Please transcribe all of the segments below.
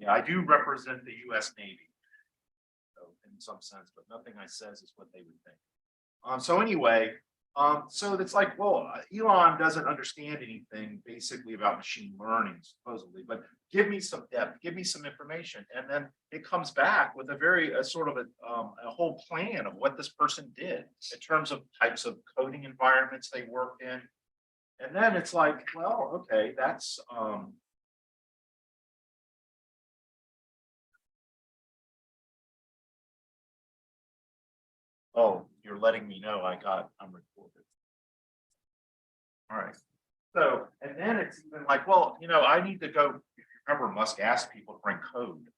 Yeah, I do represent the US Navy. So in some sense, but nothing I says is what they would think. So anyway, so it's like, well, Elon doesn't understand anything basically about machine learning, supposedly, but give me some depth, give me some information. And then it comes back with a very sort of a whole plan of what this person did in terms of types of coding environments they worked in. And then it's like, well, okay, that's oh, you're letting me know I'm recorded. All right. So, and then it's even like, well, I need to go. If you remember, Musk asked people to bring code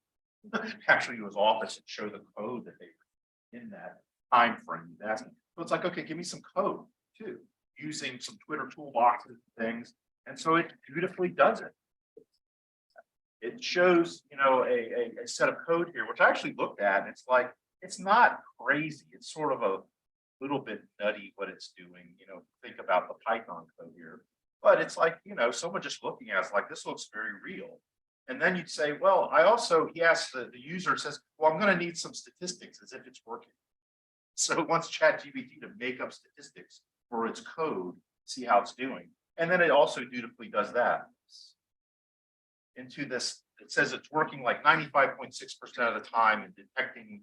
actually to his office and show the code that they were in that time frame. So it's like, okay, give me some code too, using some Twitter toolboxes and things. And so it beautifully does it. It shows, a set of code here, which I actually looked at, and it's like, it's not crazy. It's sort of a little bit nutty what it's doing, think about the Python code here. But it's like, someone just looking at it's like, this looks very real. And then you'd say, well, he asks the user says, well, I'm going to need some statistics as if it's working. So it wants ChatGPT to make up statistics for its code, see how it's doing. And then it also dutifully does that. Into this, it says it's working like 95.6% of the time and detecting,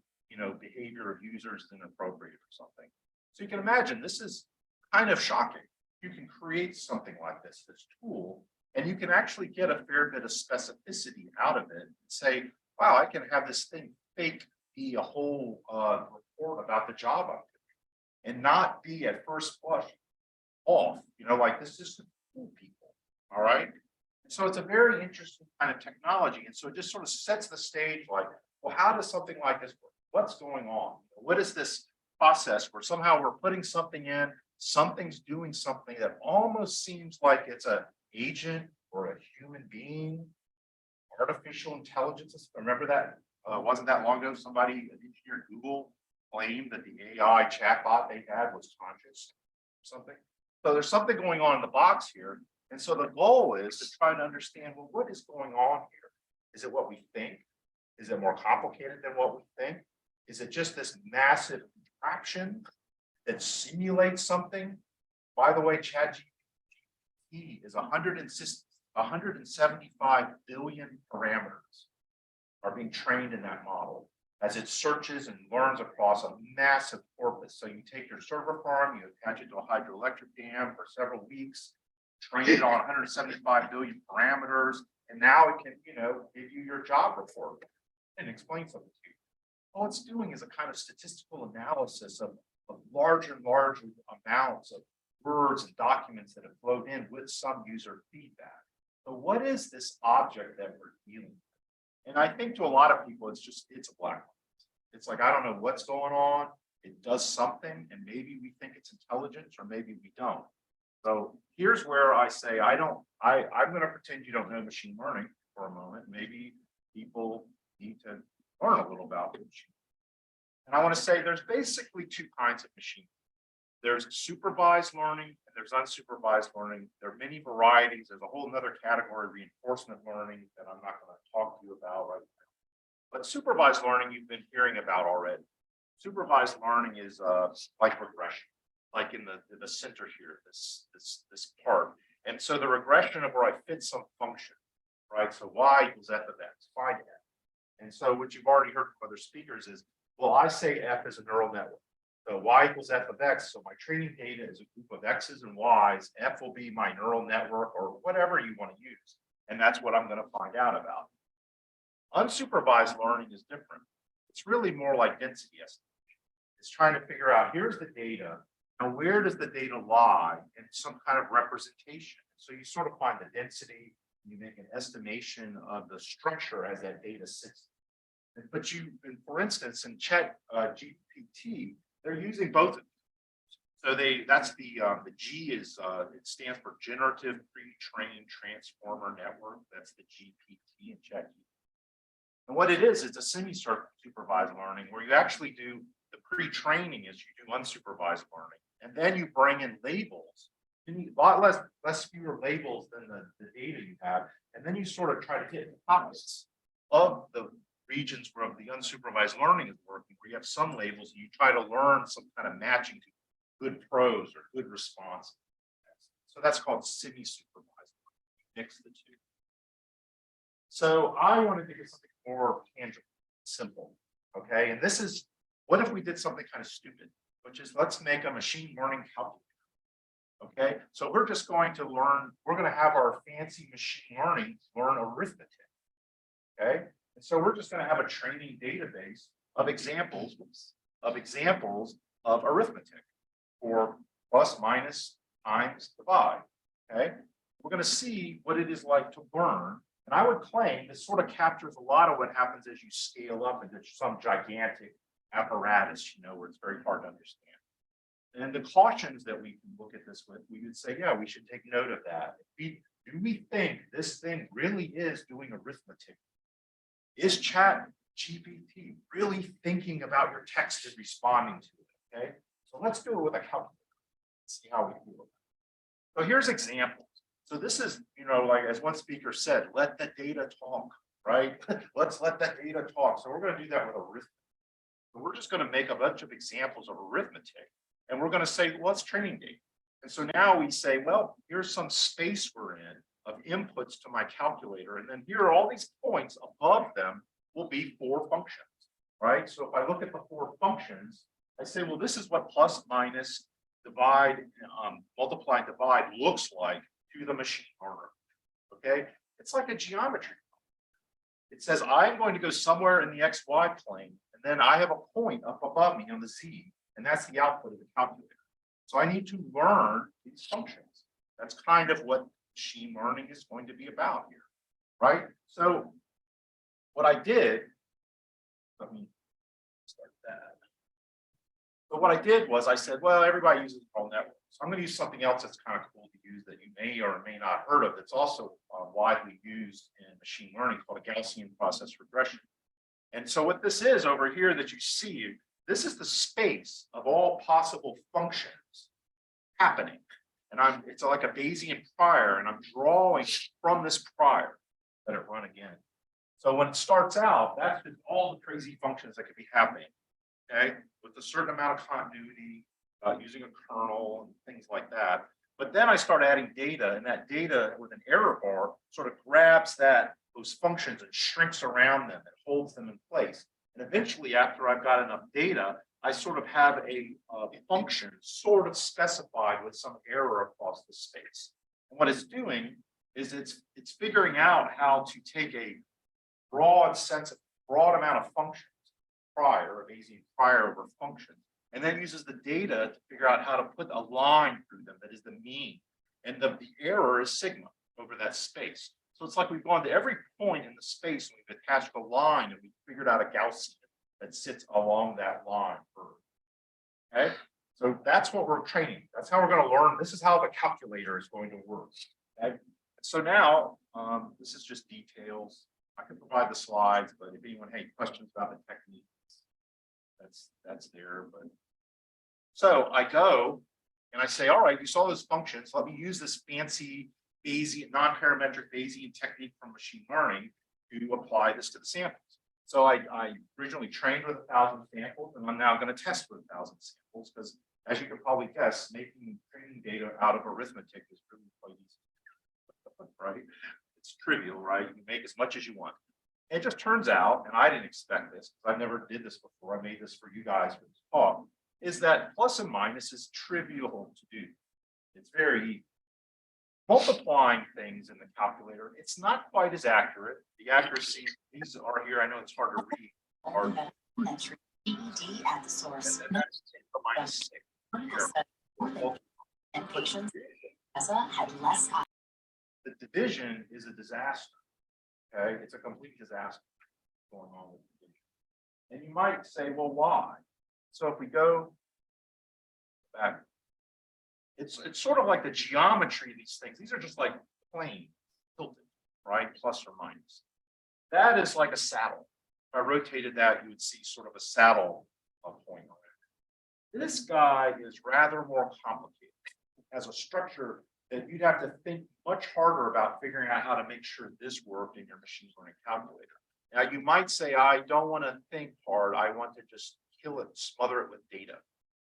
behavior of users is inappropriate or something. So you can imagine this is kind of shocking. You can create something like this tool, and you can actually get a fair bit of specificity out of it and say, wow, I can have this thing fake be a whole report about the job I'm doing and not be at first blush off, like this is to fool people. All right. So it's a very interesting kind of technology. And so it just sort of sets the stage like, well, how does something like this work? What's going on? What is this process where somehow we're putting something in, something's doing something that almost seems like it's an agent or a human being, artificial intelligence. Remember that? Wasn't that long ago, somebody, an engineer at Google claimed that the AI chatbot they had was conscious or something. So there's something going on in the box here. And so the goal is to try to understand, well, what is going on here? Is it what we think? Is it more complicated than what we think? Is it just this massive contraption that simulates something? By the way, ChatGPT is 175 billion parameters are being trained in that model as it searches and learns across a massive corpus. So you take your server farm, you attach it to a hydroelectric dam for several weeks, train it on 175 billion parameters, and now it can, give you your job report and explain something to you. All it's doing is a kind of statistical analysis of large and large amounts of words and documents that have flowed in with some user feedback. So what is this object that we're dealing with? And I think to a lot of people, it's a black box. It's like, I don't know what's going on. It does something, and maybe we think it's intelligence, or maybe we don't. So here's where I say, I'm going to pretend you don't know machine learning for a moment. Maybe people need to learn a little about machine. And I want to say there's basically two kinds of machine. There's supervised learning and there's unsupervised learning. There are many varieties. There's a whole other category, reinforcement learning, that I'm not going to talk to you about right now. But supervised learning you've been hearing about already. Supervised learning is like regression, like in the center here, this part. And so the regression of where I fit some function, right? So y equals f of x, find f. And so what you've already heard from other speakers is, well, I say f is a neural network. So y equals f of x. So my training data is a group of x's and y's. F will be my neural network or whatever you want to use. And that's what I'm going to find out about. Unsupervised learning is different. It's really more like density estimation. It's trying to figure out, here's the data. Now, where does the data lie in some kind of representation? So you sort of find the density, you make an estimation of the structure as that data sits. But for instance, in Chat GPT, they're using both of them. So that's the G is it stands for Generative Pre-trained Transformer Network. That's the GPT in Chat GPT. And what it is, it's a semi-supervised learning where you actually do the pre-training is you do unsupervised learning, and then you bring in labels. You need a lot fewer labels than the data you have, and then you sort of try to hit pockets of the regions where the unsupervised learning is working, where you have some labels and you try to learn some kind of matching to good prose or good response. So that's called semi-supervised learning. Mix the two. So I wanted to get something more tangible, simple. Okay, and this is, what if we did something kind of stupid, which is let's make a machine learning calculator. Okay, so we're just going to learn, we're going to have our fancy machine learning learn arithmetic. Okay, and so we're just going to have a training database of examples of arithmetic for plus, minus, times, divide. Okay, we're going to see what it is like to learn. And I would claim this sort of captures a lot of what happens as you scale up into some gigantic apparatus, where it's very hard to understand. And the cautions that we can look at this with, we would say, yeah, we should take note of that. Do we think this thing really is doing arithmetic? Is Chat GPT really thinking about your text and responding to it? Okay, so let's do it with a calculator. See how we feel. So here's examples. So this is, like as one speaker said, let the data talk, right? Let's let that data talk. So we're going to do that with arithmetic. So we're just going to make a bunch of examples of arithmetic, and we're going to say, well, it's training data. And so now we say, well, here's some space we're in of inputs to my calculator, and then here are all these points above them will be 4 functions, right? So if I look at the 4 functions, I say, well, this is what plus, minus, divide, multiply, and divide looks like to the machine learner. Okay, it's like a geometry. It says I'm going to go somewhere in the XY plane, and then I have a point up above me on the Z, and that's the output of the calculator. So I need to learn these functions. That's kind of what machine learning is going to be about here, right? So what I did, let me start that. So what I did was I said, well, everybody uses neural networks. So I'm going to use something else that's kind of cool to use that you may or may not heard of. That's also widely used in machine learning called a Gaussian process regression. And so what this is over here that you see, this is the space of all possible functions happening. And it's like a Bayesian prior, and I'm drawing from this prior. Let it run again. So when it starts out, that's just all the crazy functions that could be happening. Okay, with a certain amount of continuity, using a kernel and things like that. But then I start adding data, and that data with an error bar sort of grabs those functions and shrinks around them and holds them in place. And eventually, after I've got enough data, I sort of have a function sort of specified with some error across the space. And what it's doing is it's figuring out how to take a broad amount of functions, prior, a Bayesian prior over functions, and then uses the data to figure out how to put a line through them that is the mean. And the error is sigma over that space. So it's like we've gone to every point in the space and we've attached a line and we've figured out a Gaussian that sits along that line. Okay, so that's what we're training. That's how we're going to learn. This is how the calculator is going to work. Okay, so now this is just details. I can provide the slides, but if anyone has questions about the technique, that's there. But so I go and I say, all right, you saw those functions. Let me use this fancy Bayesian, non-parametric Bayesian technique from machine learning to apply this to the samples. So I originally trained with 1,000 samples, and I'm now going to test with 1,000 samples because, as you can probably guess, making training data out of arithmetic is really quite easy, right? It's trivial, right? You can make as much as you want. And it just turns out, and I didn't expect this, because I never did this before, I made this for you guys for this talk, is that plus and minus is trivial to do. It's very easy. Multiplying things in the calculator, it's not quite as accurate. The accuracy, these are here, I know it's hard to read. Hard. GED at the source. Minus 6. And patients had less. The division is a disaster. Okay, it's a complete disaster going on with division. And you might say, well, why? So if we go back, it's sort of like the geometry of these things. These are just like planes tilted, right? Plus or minus. That is like a saddle. If I rotated that, you would see sort of a saddle point on it. This guy is rather more complicated. It has a structure that you'd have to think much harder about figuring out how to make sure this worked in your machine learning calculator. Now, you might say, I don't want to think hard. I want to just kill it, smother it with data.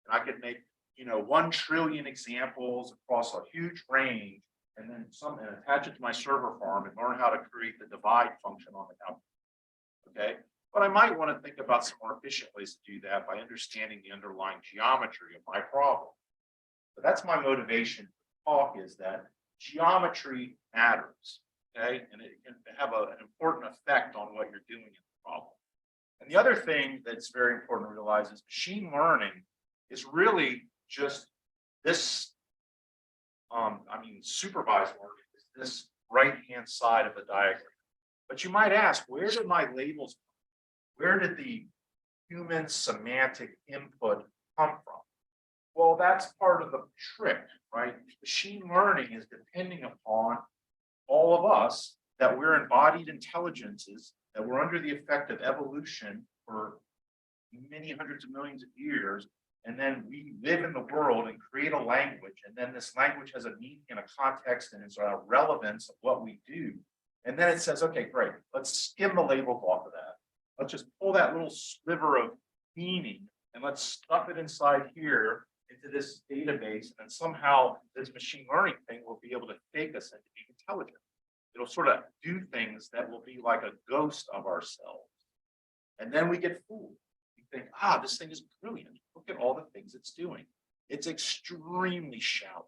And I could make, 1 trillion examples across a huge range and then and attach it to my server farm and learn how to create the divide function on the calculator. Okay. But I might want to think about some more efficient ways to do that by understanding the underlying geometry of my problem. So that's my motivation for talk, is that geometry matters. Okay, and it can have an important effect on what you're doing in the problem. And the other thing that's very important to realize is machine learning is really just this, supervised learning is this right-hand side of the diagram. But you might ask, where did my labels, where did the human semantic input come from? Well, that's part of the trick, right? Machine learning is depending upon all of us, that we're embodied intelligences, that we're under the effect of evolution for many hundreds of millions of years. And then we live in the world and create a language. And then this language has a meaning and a context and is a relevance of what we do. And then it says, okay, great, let's skim the labels off of that. Let's just pull that little sliver of meaning and let's stuff it inside here into this database. And then somehow this machine learning thing will be able to take us into being intelligent. It'll sort of do things that will be like a ghost of ourselves. And then we get fooled. We think, this thing is brilliant. Look at all the things it's doing. It's extremely shallow.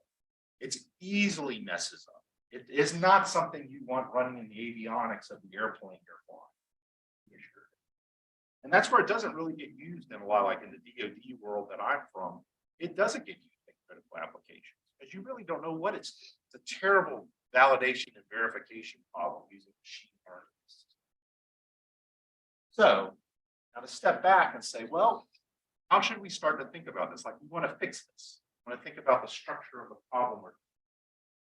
It's easily messes up. It is not something you want running in the avionics of the airplane you're flying. And that's where it doesn't really get used in a lot, like in the DoD world that I'm from. It doesn't get used in critical applications because you really don't know what it's doing. It's a terrible validation and verification problem using machine learning. So now to step back and say, well, how should we start to think about this? Like, we want to fix this. We want to think about the structure of the problem.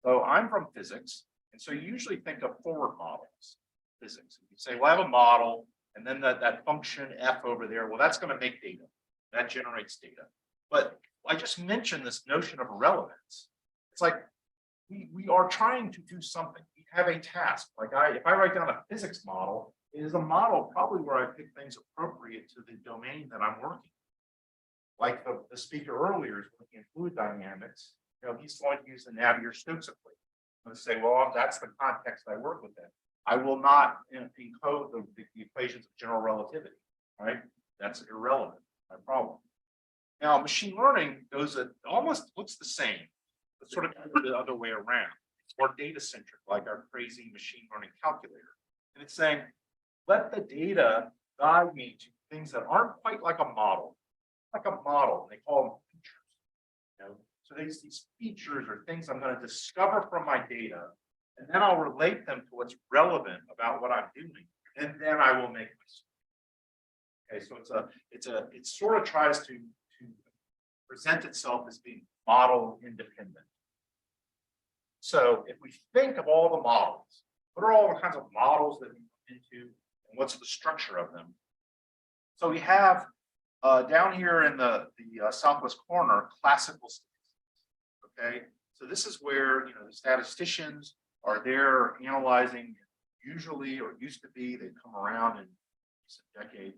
So I'm from physics, and so you usually think of forward models, physics. You say, well, I have a model, and then that function f over there, well, that's going to make data. That generates data. But I just mentioned this notion of relevance. It's like we are trying to do something. We have a task. Like if I write down a physics model, it is a model probably where I pick things appropriate to the domain that I'm working. Like the speaker earlier is looking at fluid dynamics. He's going to use the Navier-Stokes equation. I'm going to say, well, that's the context I work with it. I will not encode the equations of general relativity, right? That's irrelevant, no problem. Now, machine learning almost looks the same, but sort of the other way around. It's more data-centric, like our crazy machine learning calculator. And it's saying, let the data guide me to things that aren't quite like a model. Like a model, they call them features. So these features are things I'm going to discover from my data, and then I'll relate them to what's relevant about what I'm doing, and then I will make my story. Okay, so it sort of tries to present itself as being model independent. So if we think of all the models, what are all the kinds of models that we put into, and what's the structure of them? So we have down here in the southwest corner, classical statistics. Okay, so this is where the statisticians are there analyzing, usually, or used to be, they come around in a decade,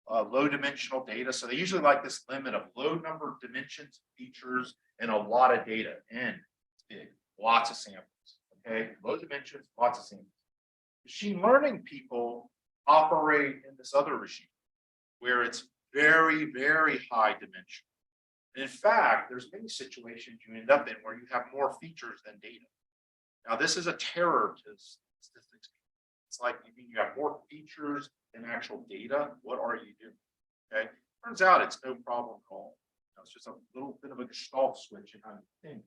low dimensional data. So they usually like this limit of low number of dimensions, features, and a lot of data. N, it's big, lots of samples. Okay, low dimensions, lots of samples. Machine learning people operate in this other regime where it's very, very high dimension. And in fact, there's many situations you end up in where you have more features than data. Now, this is a terror to statistics. It's like you have more features than actual data. What are you doing? Okay, turns out it's no problem at all. It's just a little bit of a gestalt switch in how you think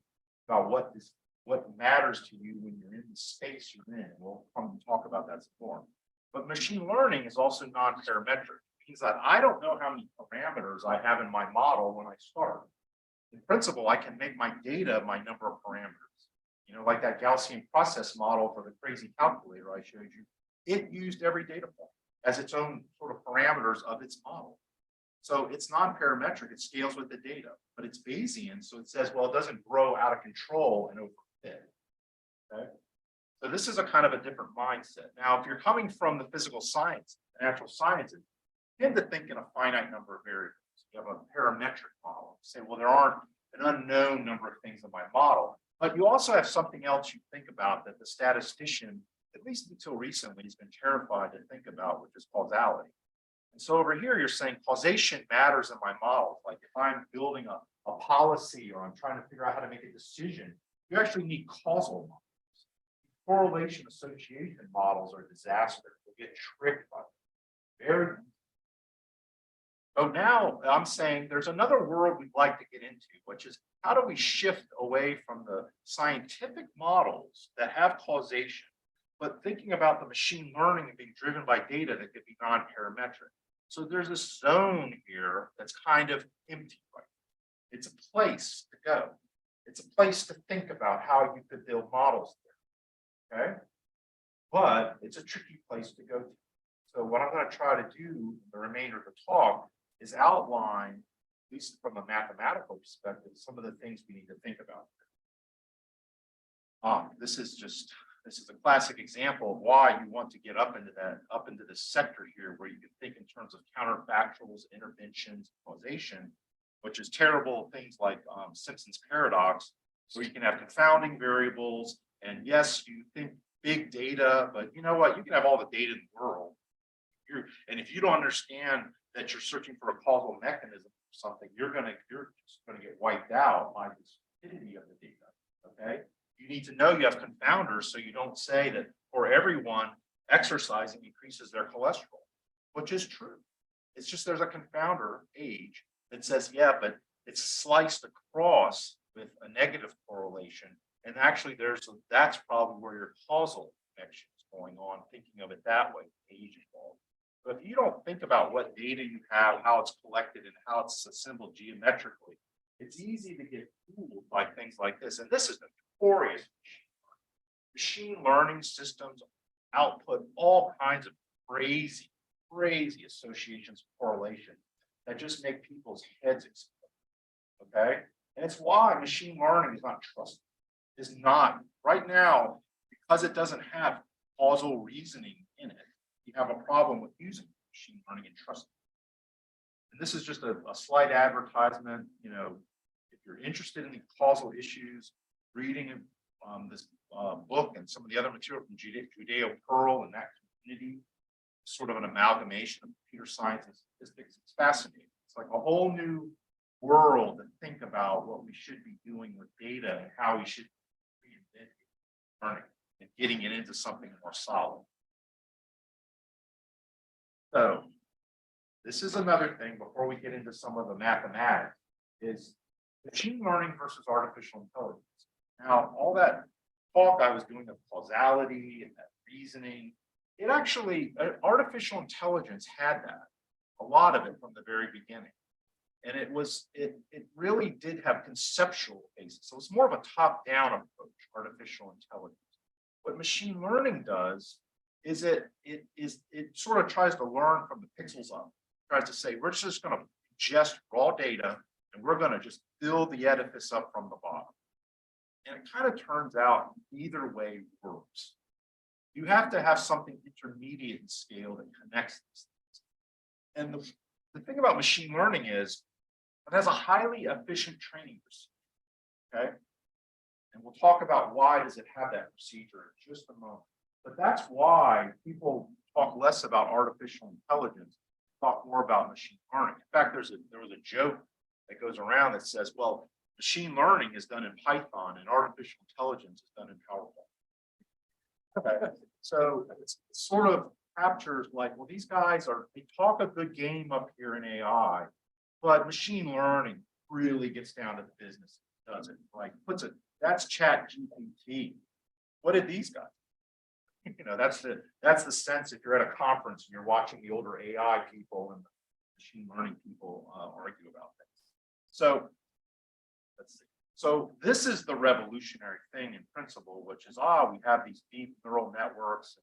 about what matters to you when you're in the space you're in. We'll come and talk about that some more. But machine learning is also non-parametric. Means that I don't know how many parameters I have in my model when I start. In principle, I can make my data my number of parameters. Like that Gaussian process model for the crazy calculator I showed you, it used every data point as its own sort of parameters of its model. So it's non-parametric, it scales with the data, but it's Bayesian, so it says, well, it doesn't grow out of control and overfit. Okay. So this is a kind of a different mindset. Now, if you're coming from the physical science, natural sciences, you tend to think in a finite number of variables. You have a parametric model. You say, well, there aren't an unknown number of things in my model. But you also have something else you think about that the statistician, at least until recently, has been terrified to think about, which is causality. And so over here, you're saying causation matters in my model. Like if I'm building a policy or I'm trying to figure out how to make a decision, you actually need causal models. Correlation association models are disaster. You'll get tricked by them. Very. So now I'm saying there's another world we'd like to get into, which is how do we shift away from the scientific models that have causation, but thinking about the machine learning and being driven by data that could be non-parametric. So there's a zone here that's kind of empty right now. It's a place to go. It's a place to think about how you could build models there. Okay. But it's a tricky place to go to. So what I'm going to try to do in the remainder of the talk is outline, at least from a mathematical perspective, some of the things we need to think about. This is a classic example of why you want to get up into this sector here, where you can think in terms of counterfactuals, interventions, causation, which is terrible things like Simpson's paradox, where you can have confounding variables. And yes, you think big data, but you know what? You can have all the data in the world. And if you don't understand that you're searching for a causal mechanism for something, you're just gonna get wiped out by the stupidity of the data. Okay. You need to know you have confounders, so you don't say that for everyone exercising increases their cholesterol, which is true. It's just there's a confounder age that says, yeah, but it's sliced across with a negative correlation. And actually that's probably where your causal connection is going on, thinking of it that way, age involved. But if you don't think about what data you have, how it's collected, and how it's assembled geometrically, it's easy to get fooled by things like this. And this is notorious. Machine learning systems output all kinds of crazy associations of correlation that just make people's heads explode. Okay. And it's why machine learning is not trusted. Is not right now, because it doesn't have causal reasoning in it. You have a problem with using machine learning and trusting. And this is just a slight advertisement. You know, if you're interested in the causal issues, reading this book and some of the other material from Judeo Pearl and that community, sort of an amalgamation of computer science and statistics. It's fascinating. It's like a whole new world to think about what we should be doing with data and how we should reinvent learning and getting it into something more solid. So this is another thing before we get into some of the mathematics is machine learning versus artificial intelligence. Now, all that talk I was doing of causality and that reasoning, it actually, artificial intelligence had that, a lot of it from the very beginning. And it really did have conceptual basis. So it's more of a top-down approach, artificial intelligence. What machine learning does is it sort of tries to learn from the pixels up. It tries to say, we're just going to ingest raw data and we're going to just build the edifice up from the bottom. And it kind of turns out either way works. You have to have something intermediate in scale that connects these things. And the thing about machine learning is it has a highly efficient training procedure. Okay. And we'll talk about why does it have that procedure in just a moment. But that's why people talk less about artificial intelligence, talk more about machine learning. In fact, there was a joke that goes around that says, well, machine learning is done in Python and artificial intelligence is done in PowerPoint. Okay. So it's sort of captures like, well, these guys they talk a good game up here in AI, but machine learning really gets down to the business. Does it like that's ChatGPT. What did these guys? You know, that's the sense if you're at a conference and you're watching the older AI people and the machine learning people argue about things. So let's see. So this is the revolutionary thing in principle, which is we have these deep neural networks.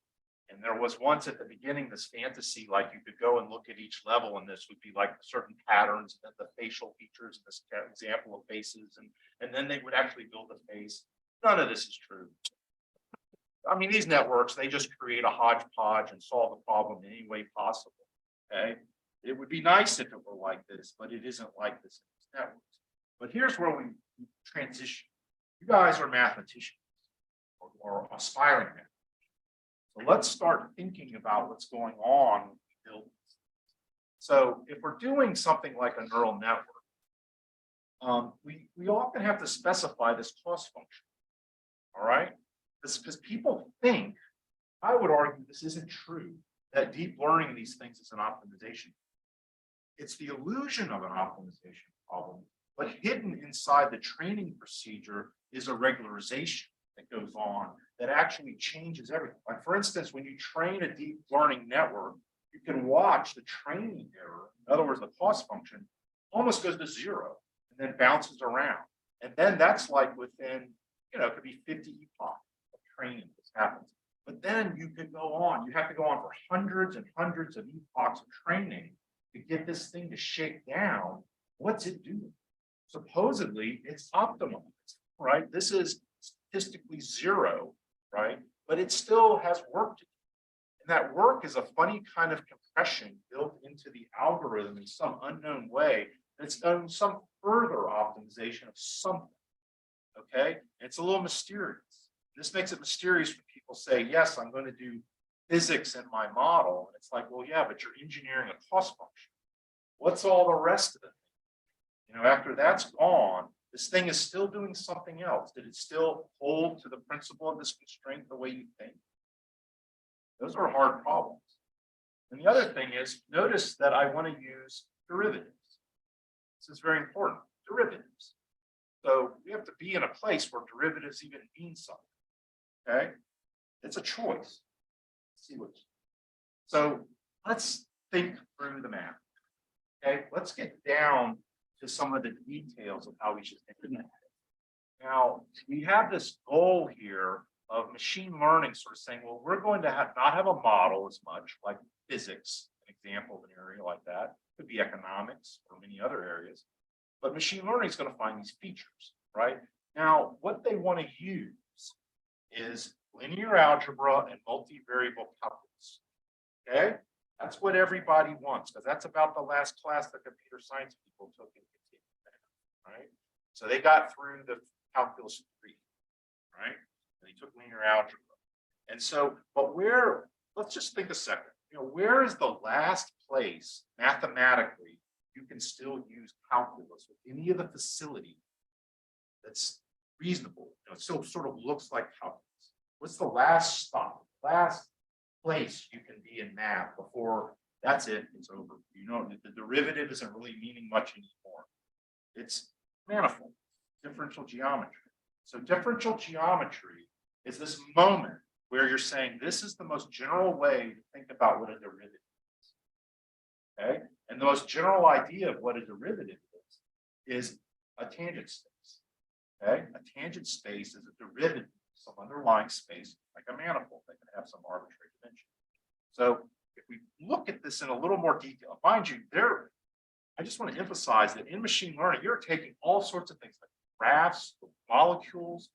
And there was once at the beginning this fantasy, like you could go and look at each level, and this would be like certain patterns, and the facial features, in this example of faces, and then they would actually build a face. None of this is true. I mean, these networks, they just create a hodgepodge and solve the problem in any way possible. Okay. It would be nice if it were like this, but it isn't like this in these networks. But here's where we transition. You guys are mathematicians or aspiring mathematicians. So let's start thinking about what's going on when we build this. So if we're doing something like a neural network, we often have to specify this cost function. All right. Because people think, I would argue this isn't true, that deep learning these things is an optimization. It's the illusion of an optimization problem, but hidden inside the training procedure is a regularization that goes on that actually changes everything. Like for instance, when you train a deep learning network, you can watch the training error. In other words, the cost function almost goes to zero and then bounces around. And then that's like within, it could be 50 epochs of training this happens. But then you could go on, you have to go on for hundreds and hundreds of epochs of training to get this thing to shake down. What's it doing? Supposedly it's optimized, right? This is statistically zero, right? But it still has work to do. And that work is a funny kind of compression built into the algorithm in some unknown way. That's done some further optimization of something. Okay, and it's a little mysterious. This makes it mysterious when people say, yes, I'm going to do physics in my model. And it's like, well, yeah, but you're engineering a cost function. What's all the rest of it? After that's gone, this thing is still doing something else. Did it still hold to the principle of this constraint the way you think? Those are hard problems. And the other thing is, notice that I want to use derivatives. This is very important, derivatives. So we have to be in a place where derivatives even mean something. Okay, it's a choice. Let's see what. So let's think through the math. Okay, let's get down to some of the details of how we should think about it. Now we have this goal here of machine learning, sort of saying, well, we're going to not have a model as much like physics, an example of an area like that. Could be economics or many other areas. But machine learning is going to find these features, right? Now, what they want to use is linear algebra and multivariable calculus. Okay, that's what everybody wants because that's about the last class the computer science people took in continuing, right? So they got through the calculus 3, right? And they took linear algebra, and so, but let's just think a second. Where is the last place mathematically you can still use calculus with any of the facility that's reasonable? It still sort of looks like calculus. What's the last stop, last place you can be in math before that's it, it's over? The derivative isn't really meaning much anymore. It's manifold, differential geometry. So differential geometry is this moment where you're saying this is the most general way to think about what a derivative is. Okay, and the most general idea of what a derivative is a tangent space. Okay, a tangent space is a derivative of some underlying space, like a manifold that can have some arbitrary dimension. So if we look at this in a little more detail, mind you, I just want to emphasize that in machine learning, you're taking all sorts of things like graphs, molecules,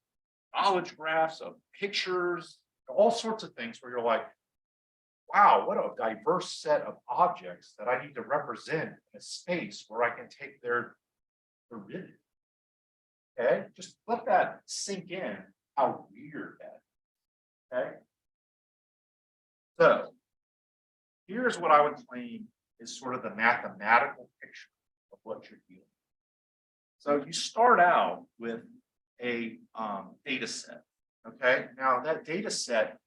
knowledge graphs of pictures, all sorts of things where you're like, wow, what a diverse set of objects that I need to represent in a space where I can take their derivative. Okay, just let that sink in, how weird that is. Okay, so here's what I would claim is sort of the mathematical picture of what you're dealing with. So you start out with a data set. Okay, now that data set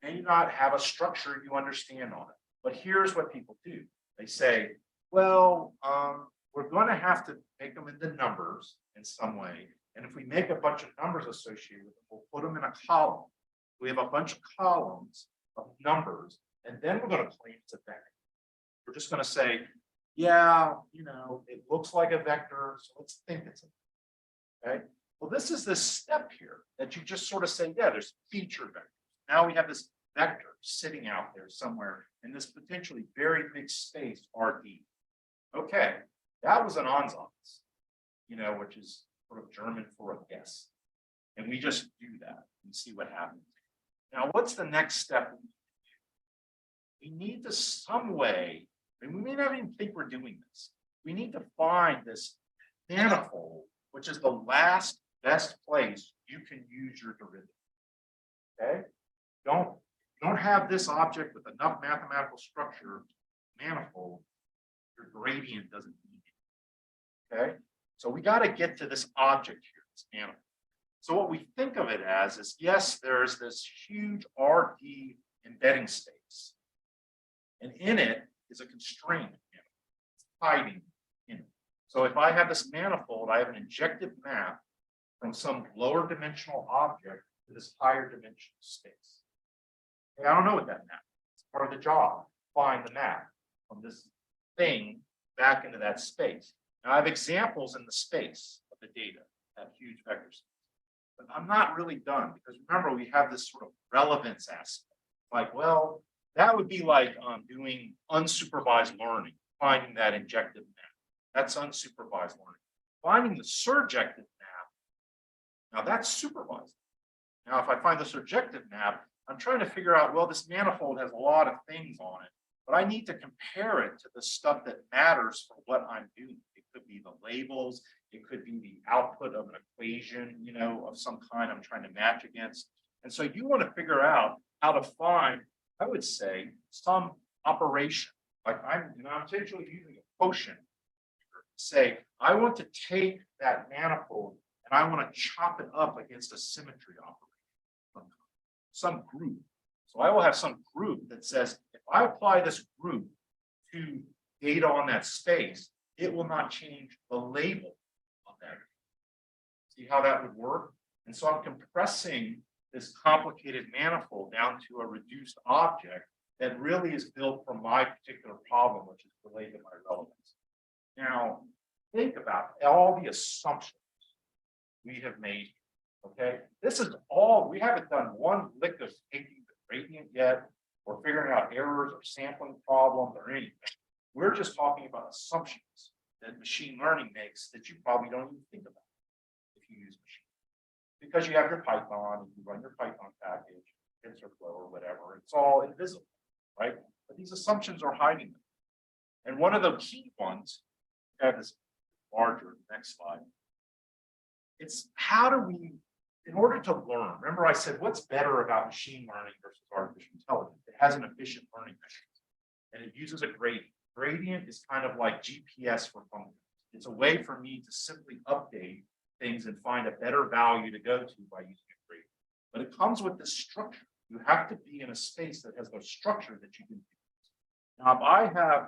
may not have a structure you understand on it, but here's what people do. They say, well, we're going to have to make them into numbers in some way. And if we make a bunch of numbers associated with them, we'll put them in a column. We have a bunch of columns of numbers, and then we're going to claim it's a vector. We're just going to say, yeah, it looks like a vector, so let's think it's a vector. Okay. Well, this is this step here that you just sort of say, yeah, there's feature vectors. Now we have this vector sitting out there somewhere in this potentially very big space, RD. Okay, that was an Ansatz, which is sort of German for a guess. And we just do that and see what happens. Now, what's the next step? We need to some way, and we may not even think we're doing this. We need to find this manifold, which is the last best place you can use your derivative. Okay? Don't have this object with enough mathematical structure, manifold, your gradient doesn't need it. Okay? So we got to get to this object here, this manifold. So what we think of it as is, yes, there's this huge RD embedding space. And in it is a constraint. It's hiding in it. So if I have this manifold, I have an injective map from some lower dimensional object to this higher dimensional space. Okay, I don't know what that map is. It's part of the job. Find the map from this thing back into that space. Now I have examples in the space of the data, that huge vector space. But I'm not really done because remember, we have this sort of relevance aspect. Like, well, that would be like doing unsupervised learning, finding that injective map. That's unsupervised learning. Finding the surjective map, now that's supervised. Now, if I find the surjective map, I'm trying to figure out, well, this manifold has a lot of things on it, but I need to compare it to the stuff that matters for what I'm doing. It could be the labels, it could be the output of an equation, you know, of some kind I'm trying to match against. And so you want to figure out how to find, I would say, some operation. Like I'm essentially using a quotient. Say, I want to take that manifold and I want to chop it up against a symmetry operation. Some group. So I will have some group that says, if I apply this group to data on that space, it will not change the label on that. See how that would work? And so I'm compressing this complicated manifold down to a reduced object that really is built from my particular problem, which is related to my relevance. Now, think about all the assumptions we have made. Okay, this is all, we haven't done one lick of taking the gradient yet, or figuring out errors or sampling problems or anything. We're just talking about assumptions that machine learning makes that you probably don't even think about if you use machine. Because you have your Python and you run your Python package, TensorFlow or whatever, it's all invisible, right? But these assumptions are hiding them. And one of the key ones, I have this larger, next slide. It's how do we, in order to learn, remember I said, what's better about machine learning versus artificial intelligence? It has an efficient learning mechanism and it uses a gradient. Gradient is kind of like GPS for functions. It's a way for me to simply update things and find a better value to go to by using a gradient. But it comes with this structure. You have to be in a space that has the structure that you can use. Now, if I have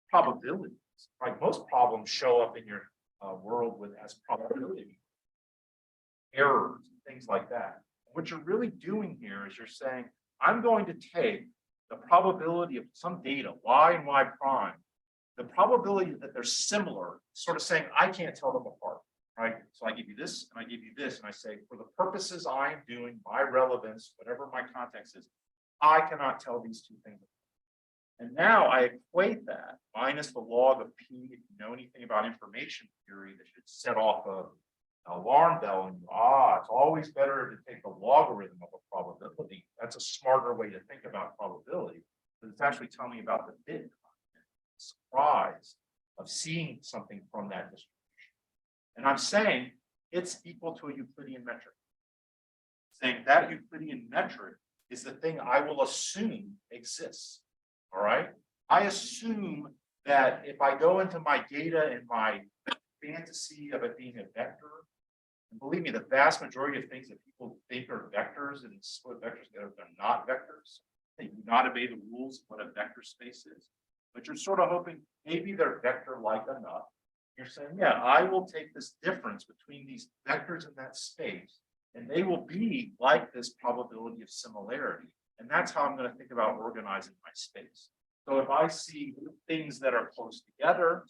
probabilities, like most problems show up in your world with as probability, errors, things like that. What you're really doing here is you're saying, I'm going to take the probability of some data, y and y prime, the probability that they're similar, sort of saying, I can't tell them apart, right? So I give you this, and I give you this, and I say, for the purposes I am doing, my relevance, whatever my context is, I cannot tell these two things apart. And now I equate that minus the log of p. If you know anything about information theory, that should set off an alarm bell. And it's always better to take the logarithm of a probability. That's a smarter way to think about probability, but it's actually telling me about the bit content, the surprise of seeing something from that distribution. And I'm saying it's equal to a Euclidean metric. Saying that Euclidean metric is the thing I will assume exists. All right. I assume that if I go into my data and my fantasy of it being a vector, and believe me, the vast majority of things that people think are vectors and split vectors, they're not vectors. They do not obey the rules of what a vector space is. But you're sort of hoping maybe they're vector-like enough. You're saying, yeah, I will take this difference between these vectors in that space, and they will be like this probability of similarity. And that's how I'm going to think about organizing my space. So if I see things that are close together,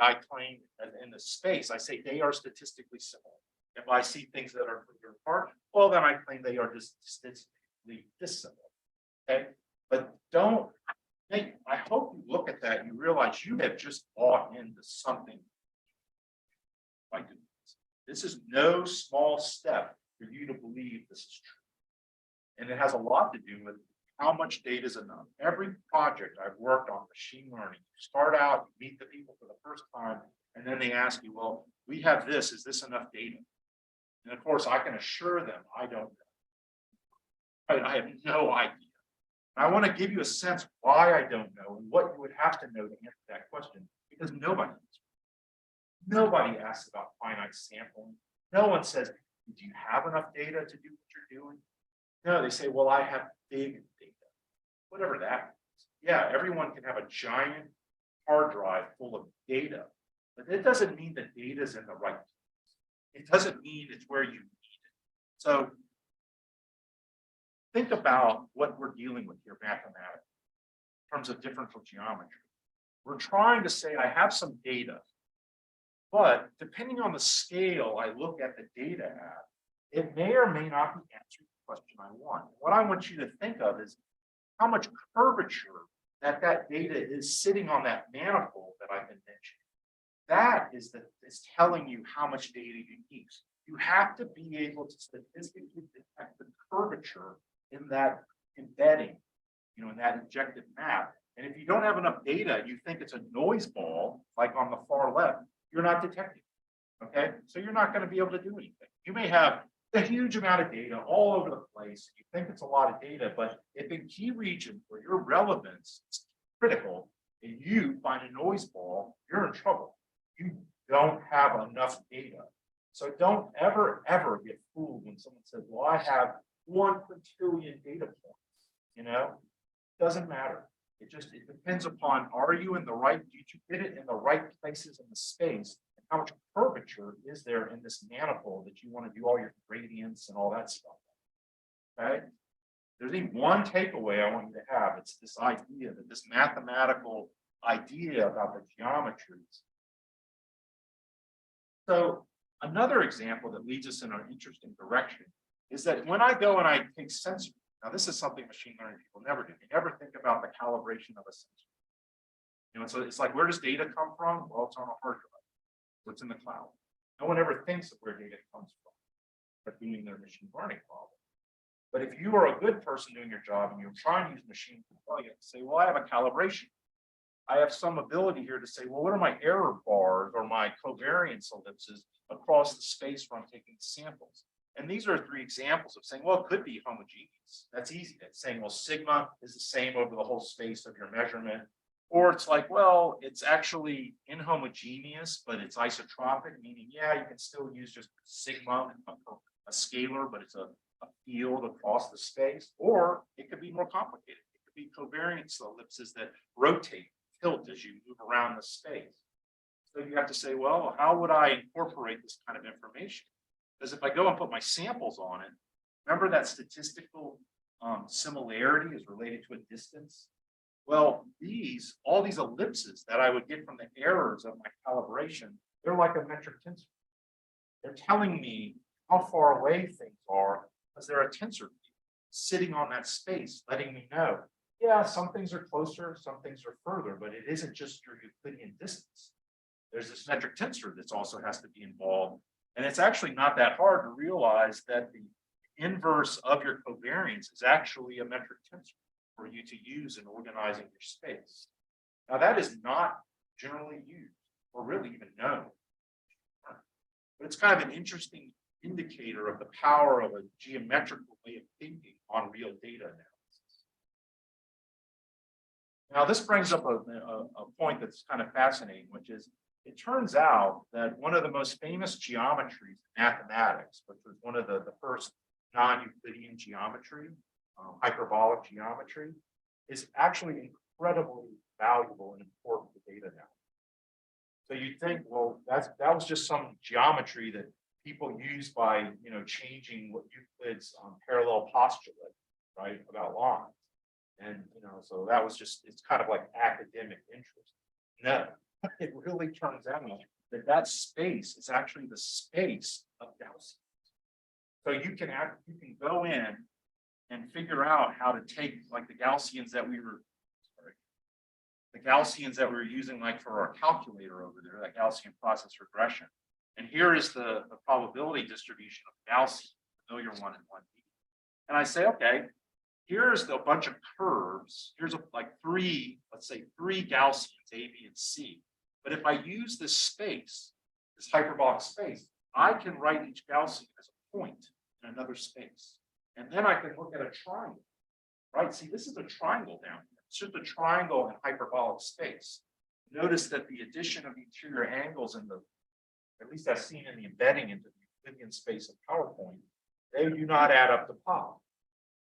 I claim in the space, I say they are statistically similar. If I see things that are further apart, well, then I claim they are just statistically dissimilar. Okay, but don't think, I hope you look at that and you realize you have just bought into something by doing this. This is no small step for you to believe this is true. And it has a lot to do with how much data is enough. Every project I've worked on machine learning, you start out, you meet the people for the first time, and then they ask you, well, we have this, is this enough data? And of course, I can assure them, I don't know. I have no idea. And I want to give you a sense why I don't know and what you would have to know to answer that question, because nobody asks about finite sampling. No one says, do you have enough data to do what you're doing? No, they say, well, I have big data, whatever that means. Yeah, everyone can have a giant hard drive full of data, but it doesn't mean the data is in the right place. It doesn't mean it's where you need it. So think about what we're dealing with here mathematically in terms of differential geometry. We're trying to say I have some data, but depending on the scale I look at the data at, it may or may not be answering the question I want. What I want you to think of is how much curvature that data is sitting on that manifold that I've been mentioning. That is telling you how much data you need. You have to be able to statistically detect the curvature in that embedding, in that injected map. And if you don't have enough data, you think it's a noise ball, like on the far left, you're not detecting. Okay, so you're not going to be able to do anything. You may have a huge amount of data all over the place. You think it's a lot of data, but if in key regions where your relevance is critical and you find a noise ball, you're in trouble. You don't have enough data. So don't ever get fooled when someone says, well, I have 1 quintillion data points. Doesn't matter. It depends upon, are you in the right, did you get it in the right places in the space? And how much curvature is there in this manifold that you want to do all your gradients and all that stuff? Okay. There's even one takeaway I want you to have. It's this idea that this mathematical idea about the geometries. So another example that leads us in an interesting direction is that when I go and I take sensors, now this is something machine learning people never do. They never think about the calibration of a sensor. So it's like, where does data come from? Well, it's on a hard drive. What's in the cloud? No one ever thinks of where data comes from, but doing their machine learning problem. But if you are a good person doing your job and you're trying to use machine learning, you have to say, well, I have a calibration. I have some ability here to say, well, what are my error bars or my covariance ellipses across the space where I'm taking samples? And these are 3 examples of saying, well, it could be homogeneous. That's easy. It's saying, well, sigma is the same over the whole space of your measurement. Or it's like, well, it's actually inhomogeneous, but it's isotropic, meaning, yeah, you can still use just sigma, a scalar, but it's a field across the space. Or it could be more complicated. It could be covariance ellipses that rotate, tilt as you move around the space. So you have to say, well, how would I incorporate this kind of information? Because if I go and put my samples on it, remember that statistical similarity is related to a distance? Well, all these ellipses that I would get from the errors of my calibration, they're like a metric tensor. They're telling me how far away things are because they're a tensor sitting on that space, letting me know, yeah, some things are closer, some things are further, but it isn't just your Euclidean distance. There's this metric tensor that also has to be involved. And it's actually not that hard to realize that the inverse of your covariance is actually a metric tensor for you to use in organizing your space. Now, that is not generally used or really even known. But it's kind of an interesting indicator of the power of a geometrical way of thinking on real data analysis. Now, this brings up a point that's kind of fascinating, which is it turns out that one of the most famous geometries in mathematics, which was one of the first non-Euclidean geometry, hyperbolic geometry, is actually incredibly valuable and important to data analysis. So you think, well, that was just some geometry that people use by changing what Euclid's parallel postulate, right, about lines, and so that was just, it's kind of like academic interest. No. It really turns out that space is actually the space of Gaussians. So you can go in and figure out how to take like the Gaussians that we were using like for our calculator over there, that Gaussian process regression. And here is the probability distribution of Gaussian, familiar 1 and 1b. And I say, okay, here's a bunch of curves. Here's like three, let's say three Gaussians, A, B, and C. But if I use this space, this hyperbolic space, I can write each Gaussian as a point in another space. And then I can look at a triangle, right? See, this is a triangle down here. It's just a triangle in hyperbolic space. Notice that the addition of interior angles in the, at least as seen in the embedding into the Euclidean space of PowerPoint, they do not add up to pi,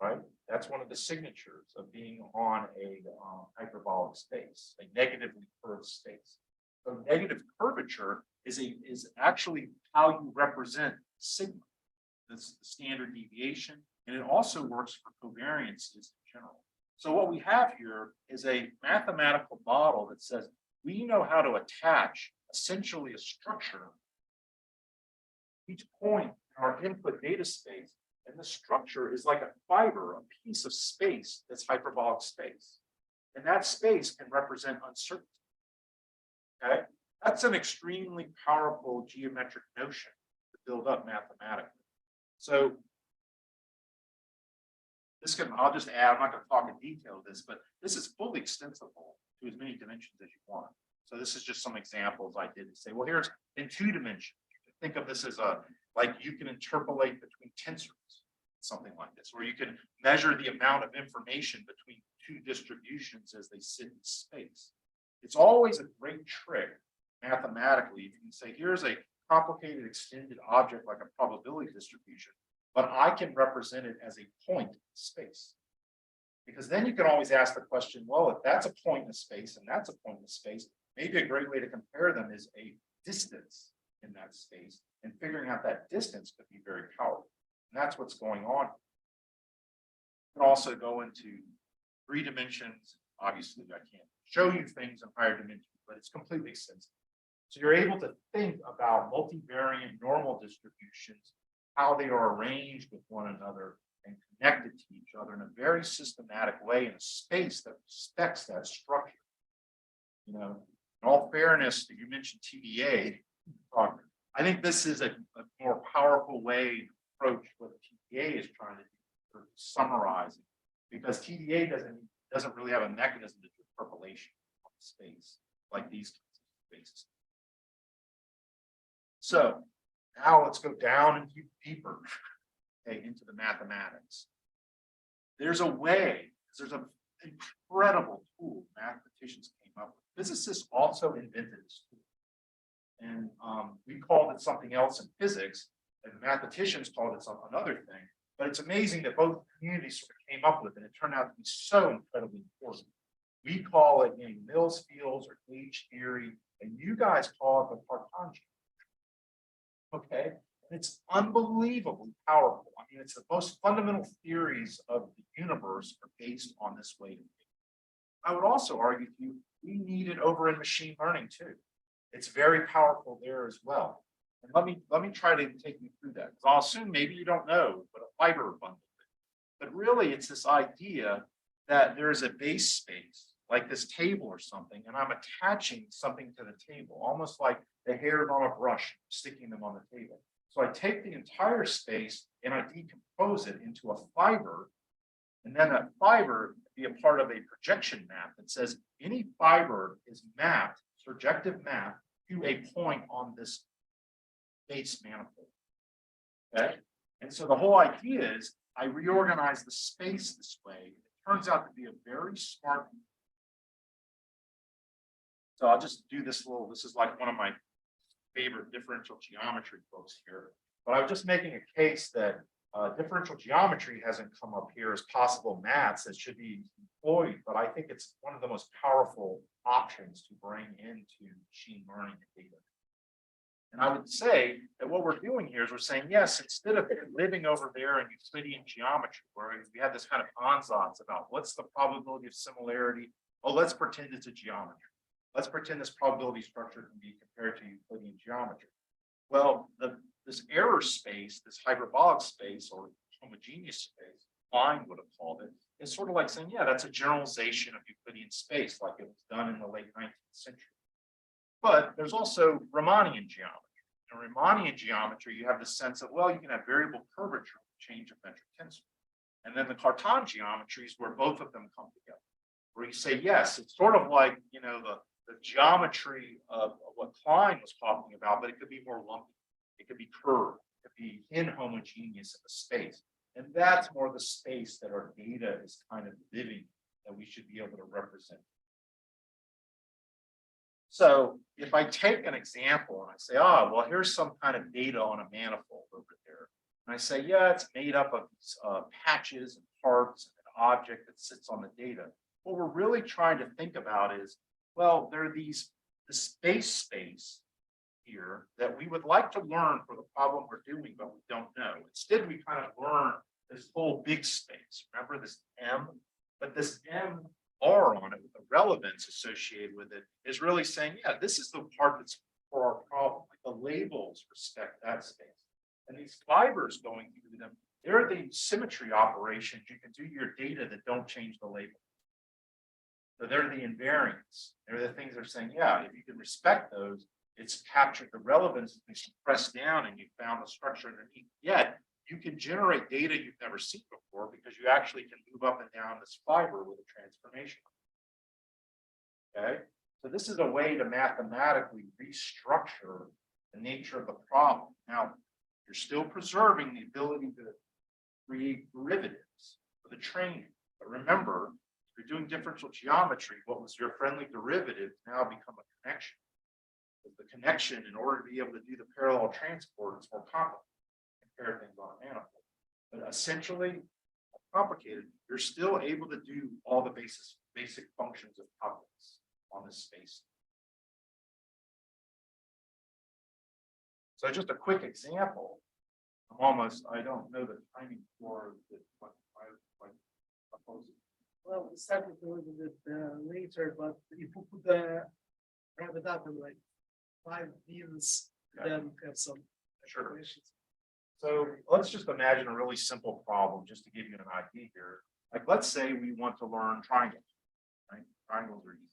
right? That's one of the signatures of being on a hyperbolic space, a negatively curved space. So negative curvature is actually how you represent sigma, this standard deviation, and it also works for covariances in general. So what we have here is a mathematical model that says we know how to attach essentially a structure each point in our input data space, and the structure is like a fiber, a piece of space that's hyperbolic space. And that space can represent uncertainty. Okay, that's an extremely powerful geometric notion to build up mathematically. So this can, I'll just add, I'm not going to talk in detail of this, but this is fully extensible to as many dimensions as you want. So this is just some examples I did to say, well, here's in 2 dimensions. Think of this as a, like you can interpolate between tensors, something like this, or you can measure the amount of information between 2 distributions as they sit in space. It's always a great trick mathematically. You can say, here's a complicated extended object like a probability distribution, but I can represent it as a point in space. Because then you can always ask the question, well, if that's a point in space and that's a point in space, maybe a great way to compare them is a distance in that space, and figuring out that distance could be very powerful. And that's what's going on. You can also go into 3 dimensions. Obviously, I can't show you things in higher dimensions, but it's completely sensible. So you're able to think about multivariate normal distributions, how they are arranged with one another and connected to each other in a very systematic way in a space that respects that structure. You know, in all fairness, you mentioned TDA. I think this is a more powerful way to approach what TDA is trying to do for summarizing, because TDA doesn't really have a mechanism to do interpolation of space like these kinds of spaces. So now let's go down and deeper, okay, into the mathematics. There's a way, there's an incredible tool mathematicians came up with. Physicists also invented this tool. And we called it something else in physics, and mathematicians called it another thing. But it's amazing that both communities sort of came up with it, and it turned out to be so incredibly important. We call it Mills fields or gauge theory, and you guys call it the Cartesian. Okay, and it's unbelievably powerful. I mean, it's the most fundamental theories of the universe are based on this way to think. I would also argue with you, we need it over in machine learning too. It's very powerful there as well. And let me try to take you through that. Because I'll assume maybe you don't know what a fiber bundle is. But really, it's this idea that there is a base space, like this table or something, and I'm attaching something to the table, almost like the hairs on a brush, sticking them on the table. So I take the entire space and I decompose it into a fiber, and then that fiber be a part of a projection map that says any fiber is mapped, surjective map, to a point on this base manifold. Okay, and so the whole idea is I reorganize the space this way. It turns out to be a very smart. So I'll just do this little, this is like one of my favorite differential geometry books here. But I was just making a case that differential geometry hasn't come up here as possible maths that should be employed, but I think it's one of the most powerful options to bring into machine learning and data. And I would say that what we're doing here is we're saying, yes, instead of living over there in Euclidean geometry, where we have this kind of ansatz about what's the probability of similarity, oh, let's pretend it's a geometry. Let's pretend this probability structure can be compared to Euclidean geometry. Well, this error space, this hyperbolic space or homogeneous space, Klein would have called it, is sort of like saying, yeah, that's a generalization of Euclidean space, like it was done in the late 19th century. But there's also Riemannian geometry. In Riemannian geometry, you have the sense of, well, you can have variable curvature with change of metric tensor. And then the Cartan geometry is where both of them come together. Where you say, yes, it's sort of like, the geometry of what Klein was talking about, but it could be more lumpy. It could be curved, it could be inhomogeneous in the space. And that's more the space that our data is kind of living, that we should be able to represent. So if I take an example and I say, well, here's some kind of data on a manifold over there. And I say, yeah, it's made up of patches and parts and an object that sits on the data. What we're really trying to think about is, well, there are the space here that we would like to learn for the problem we're doing, but we don't know. Instead, we kind of learn this whole big space. Remember this M? But this MR on it with the relevance associated with it is really saying, yeah, this is the part that's for our problem. Like the labels respect that space. And these fibers going through them, they're the symmetry operations you can do your data that don't change the label. So they're the invariants. They're the things that are saying, yeah, if you can respect those, it's captured the relevance, it's pressed down and you found the structure underneath. Yet you can generate data you've never seen before because you actually can move up and down this fiber with a transformation. Okay, so this is a way to mathematically restructure the nature of the problem. Now, you're still preserving the ability to create derivatives for the training. But remember, if you're doing differential geometry, what was your friendly derivative now become a connection. The connection, in order to be able to do the parallel transport, is more complicated. Compare things on a manifold. But essentially, complicated, you're still able to do all the basic functions of calculus on this space. So just a quick example. I don't know the timing for what I propose. Well, we started a little bit later, but if you put wrap it up in like 5 minutes, then we have some Sure. questions. So let's just imagine a really simple problem, just to give you an idea here. Like, let's say we want to learn triangles, right? Triangles are easy.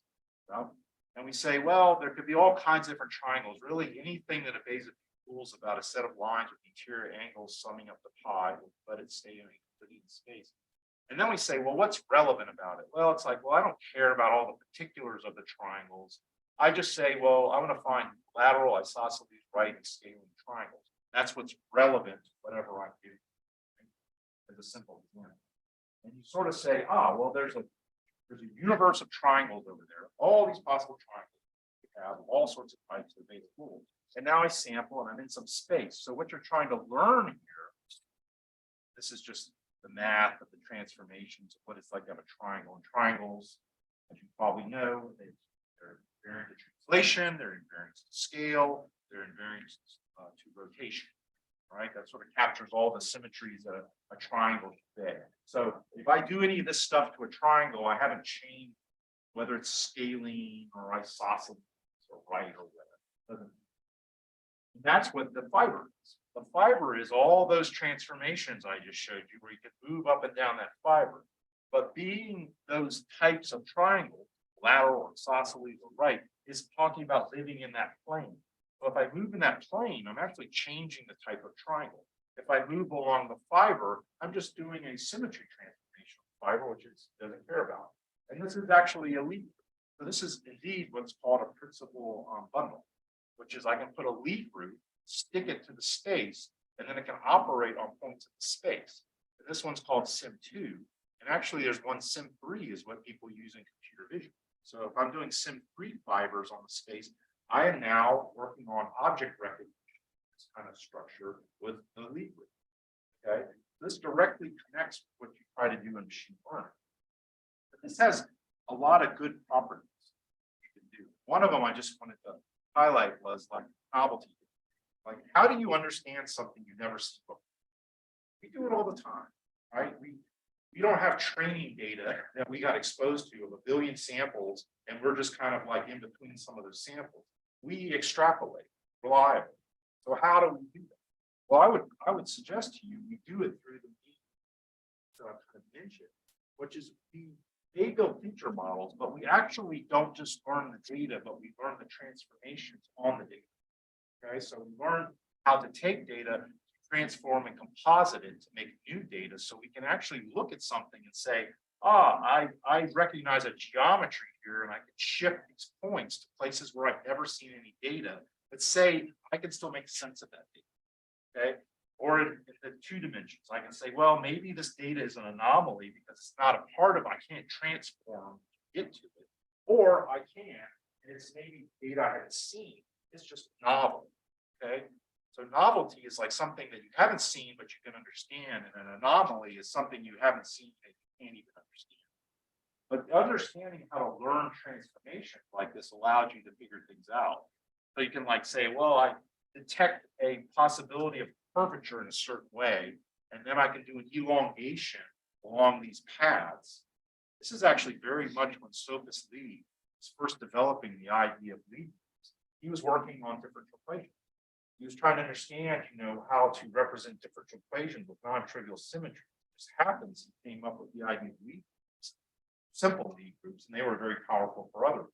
So, and we say, well, there could be all kinds of different triangles. Really, anything that obeys a rules about a set of lines with interior angles summing up the pi, let it stay in space. And then we say, well, what's relevant about it? Well, it's like, well, I don't care about all the particulars of the triangles. I just say, well, I want to find lateral, isosceles, right, and scaling triangles. That's what's relevant to whatever I do. As a simple example. And you sort of say, well, there's a universe of triangles over there, all these possible triangles. You have all sorts of types of basic rules. And now I sample and I'm in some space. So what you're trying to learn here, this is just the math of the transformations of what it's like to have a triangle. And triangles, as you probably know, they're invariant to translation, they're invariant to scale, they're invariant to rotation, right? That sort of captures all the symmetries that a triangle should be. So if I do any of this stuff to a triangle, I haven't changed whether it's scaling or isosceles or right or whatever. And that's what the fiber is. The fiber is all those transformations I just showed you where you can move up and down that fiber. But being those types of triangles, lateral, isosceles, or right, is talking about living in that plane. So if I move in that plane, I'm actually changing the type of triangle. If I move along the fiber, I'm just doing a symmetry transformation of fiber, which it doesn't care about. And this is actually a leaf. So this is indeed what's called a principal bundle, which is I can put a leaf root, stick it to the space, and then it can operate on points of the space. And this one's called Sim2. And actually there's one Sim3 is what people use in computer vision. So if I'm doing Sim3 fibers on the space, I am now working on object recognition, this kind of structure with the leaf root. Okay, this directly connects with what you try to do in machine learning. But this has a lot of good properties you can do. One of them I just wanted to highlight was like novelty. Like, how do you understand something you've never seen before? We do it all the time, right? We don't have training data that we got exposed to of a billion samples, and we're just kind of like in between some of those samples. We extrapolate reliably. So how do we do that? Well, I would suggest to you we do it through the means that I kind of mentioned, which is they build feature models, but we actually don't just learn the data, but we learn the transformations on the data. Okay, so we learn how to take data, transform and composite it to make new data, so we can actually look at something and say, I recognize a geometry here, and I can shift these points to places where I've never seen any data, but say I can still make sense of that data. Okay, or in the 2 dimensions, I can say, well, maybe this data is an anomaly because it's not a part of, I can't transform to get to it, or I can, and it's maybe data I haven't seen. It's just novel. Okay, so novelty is like something that you haven't seen but you can understand, and an anomaly is something you haven't seen that you can't even understand. But understanding how to learn transformation like this allows you to figure things out. So you can like say, well, I detect a possibility of curvature in a certain way, and then I can do an elongation along these paths. This is actually very much when Sophus Lee was first developing the idea of Leibniz. He was working on differential equations. He was trying to understand, how to represent differential equations with non-trivial symmetry. It just happens he came up with the idea of Lie groups, simple Lie groups, and they were very powerful for others.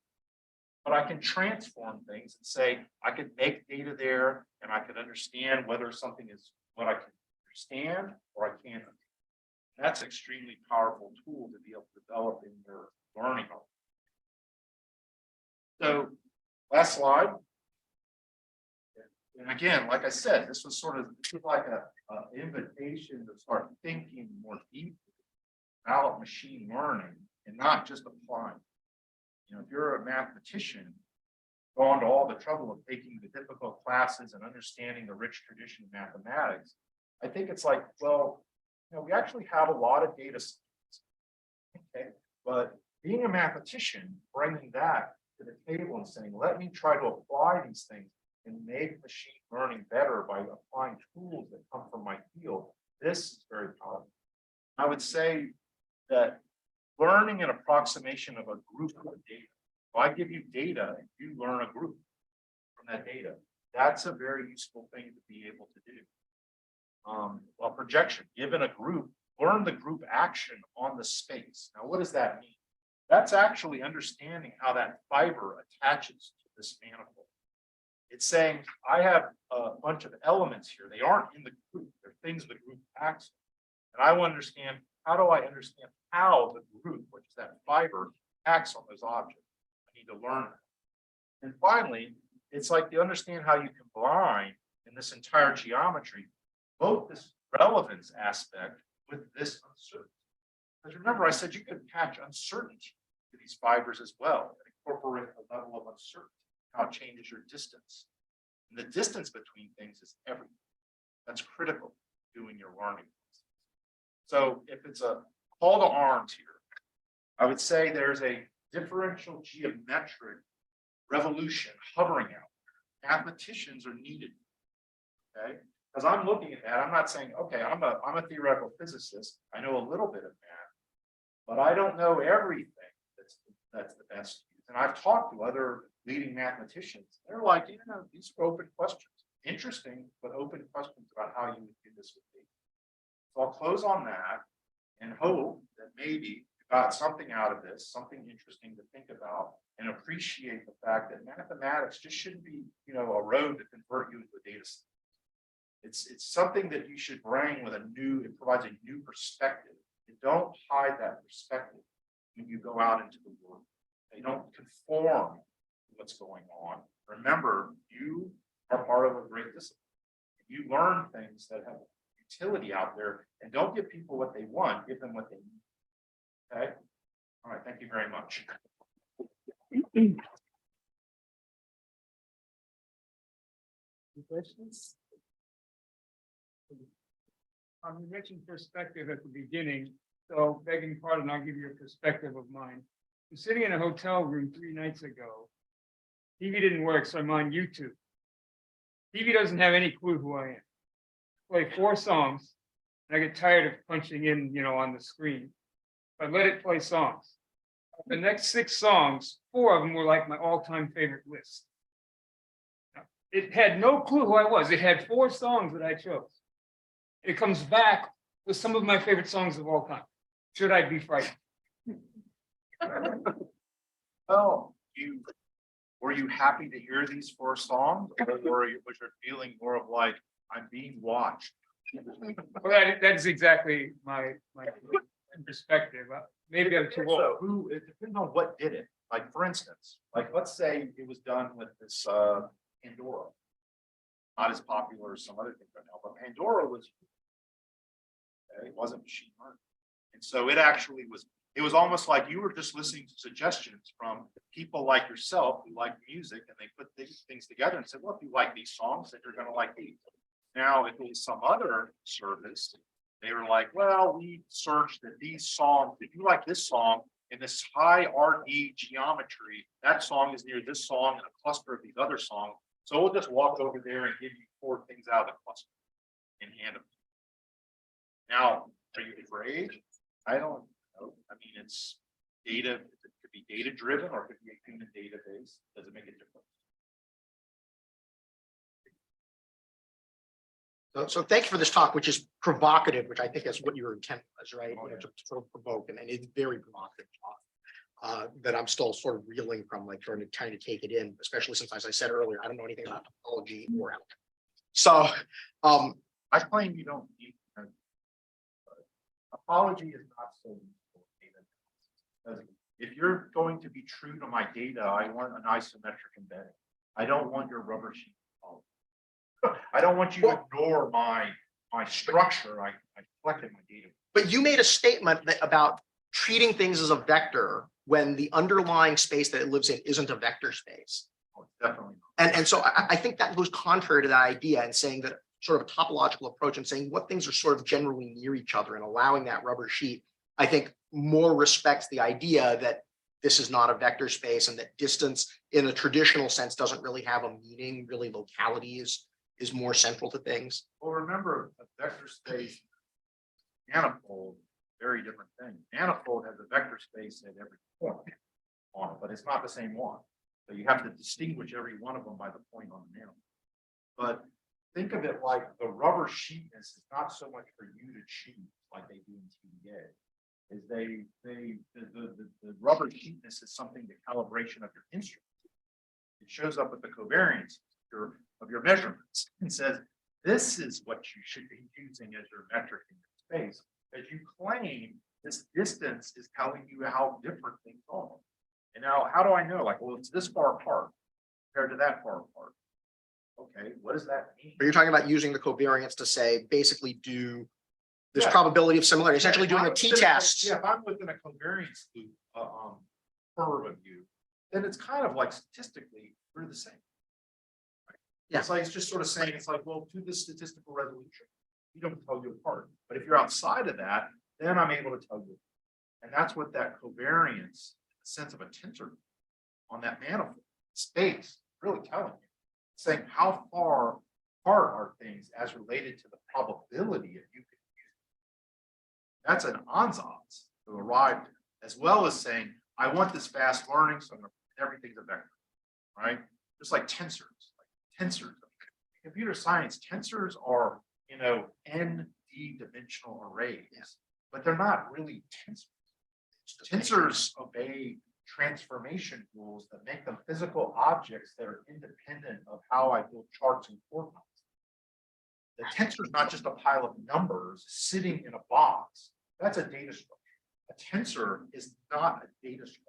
But I can transform things and say, I could make data there, and I could understand whether something is what I can understand or I can't. That's an extremely powerful tool to be able to develop in your learning. So, last slide. And again, like I said, this was like an invitation to start thinking more deeply about machine learning and not just applying. If you're a mathematician, gone to all the trouble of taking the difficult classes and understanding the rich tradition of mathematics, I think it's like, well, we actually have a lot of data science. Okay, but being a mathematician, bringing that to the table and saying, let me try to apply these things and make machine learning better by applying tools that come from my field. This is very powerful. I would say that learning an approximation of a group of data. If I give you data and you learn a group from that data, that's a very useful thing to be able to do. Well, projection, given a group, learn the group action on the space. Now, what does that mean? That's actually understanding how that fiber attaches to this manifold. It's saying, I have a bunch of elements here. They aren't in the group. They're things the group acts on. And I want to understand, how do I understand how the group, which is that fiber, acts on those objects? I need to learn that. And finally, it's like to understand how you combine in this entire geometry, both this relevance aspect with this uncertainty. Because remember, I said you could attach uncertainty to these fibers as well, and incorporate a level of uncertainty, how it changes your distance. And the distance between things is everything. That's critical to doing your learning. So if it's a call to arms here, I would say there's a differential geometric revolution hovering out there. Mathematicians are needed. Okay, because I'm looking at that, I'm not saying, okay, I'm a theoretical physicist. I know a little bit of math, but I don't know everything that's the best. And I've talked to other leading mathematicians. They're like, these are open questions. Interesting, but open questions about how you would do this with me. So I'll close on that and hope that maybe you got something out of this, something interesting to think about, and appreciate the fact that mathematics just shouldn't be, a road to convert you into a data set. It's something that you should bring with it provides a new perspective. You don't hide that perspective when you go out into the world. They don't conform to what's going on. Remember, you are part of a great discipline. You learn things that have utility out there, and don't give people what they want, give them what they need. Okay? All right, thank you very much. Any questions? You mentioned perspective at the beginning, so begging pardon, I'll give you a perspective of mine. I'm sitting in a hotel room 3 nights ago. TV didn't work, so I'm on YouTube. TV doesn't have any clue who I am. Play 4 songs, and I get tired of punching in, on the screen. I let it play songs. The next 6 songs, 4 of them were like my all-time favorite list. It had no clue who I was. It had 4 songs that I chose. It comes back with some of my favorite songs of all time. Should I be frightened? Well, were you happy to hear these 4 songs, or was your feeling more of like, I'm being watched? Well, that's exactly my perspective. Maybe I'm too old. So who, it depends on what did it. Like, for instance, like, let's say it was done with this, Pandora. Not as popular as some other things right now, but Pandora was. Okay, it wasn't machine learning. And so it actually was, it was almost like you were just listening to suggestions from people like yourself who like music, and they put these things together and said, well, if you like these songs, then you're gonna like these. Now, if it was some other service, they were like, well, we searched that these songs, if you like this song in this high RE geometry, that song is near this song and a cluster of these other songs. So we'll just walk over there and give you 4 things out of the cluster and hand them. Now, are you afraid? I don't know. I mean, it's data, it could be data driven or it could be a human database. Does it make a difference? So thank you for this talk, which is provocative, which I think is what your intent was, right? You know, to sort of provoke, and it's very provocative talk. That I'm still sort of reeling from, like trying to take it in, especially since, as I said earlier, I don't know anything about topology or algebra. So I claim you don't need. Apology is not so useful in data analysis. If you're going to be true to my data, I want an isometric embedding. I don't want your rubber sheet. I don't want you to ignore my structure. I collected my data. but you made a statement about treating things as a vector when the underlying space that it lives in isn't a vector space. Oh, definitely. And so I think that goes contrary to that idea, and saying that sort of a topological approach and saying what things are sort of generally near each other and allowing that rubber sheet, I think more respects the idea that this is not a vector space and that distance in a traditional sense doesn't really have a meaning. Really, locality is more central to things. Well, remember, a vector space, manifold, very different thing. Manifold has a vector space at every point on it, but it's not the same one. So you have to distinguish every one of them by the point on the manifold. But think of it like the rubber sheetness is not so much for you to choose like they do in TDA. Is the rubber sheetness is something, the calibration of your instrument. It shows up with the covariance of your measurements and says, this is what you should be using as your metric in your space. As you claim, this distance is telling you how different things are. And now, how do I know? Like, well, it's this far apart compared to that far apart. Okay, what does that mean? But you're talking about using the covariance to say, basically do this Yeah. probability of similarity, essentially doing a t-test. Yeah, if I'm within a covariance loop, curve of you, then it's kind of like statistically, we're the same. Yeah. It's like, it's just sort of saying, it's like, well, to this statistical resolution, you don't tell you apart. But if you're outside of that, then I'm able to tell you. And that's what that covariance, the sense of a tensor on that manifold space, really telling you. Saying how far apart are things as related to the probability of you could use it. That's an ansatz to arrive to, as well as saying, I want this fast learning, so I'm gonna put everything's a vector, right? Just like tensors. Tensors. Computer science, tensors are, ND dimensional arrays, but they're not really tensors. Tensors obey transformation rules that make them physical objects that are independent of how I build charts and formats. The tensor is not just a pile of numbers sitting in a box. That's a data structure. A tensor is not a data structure.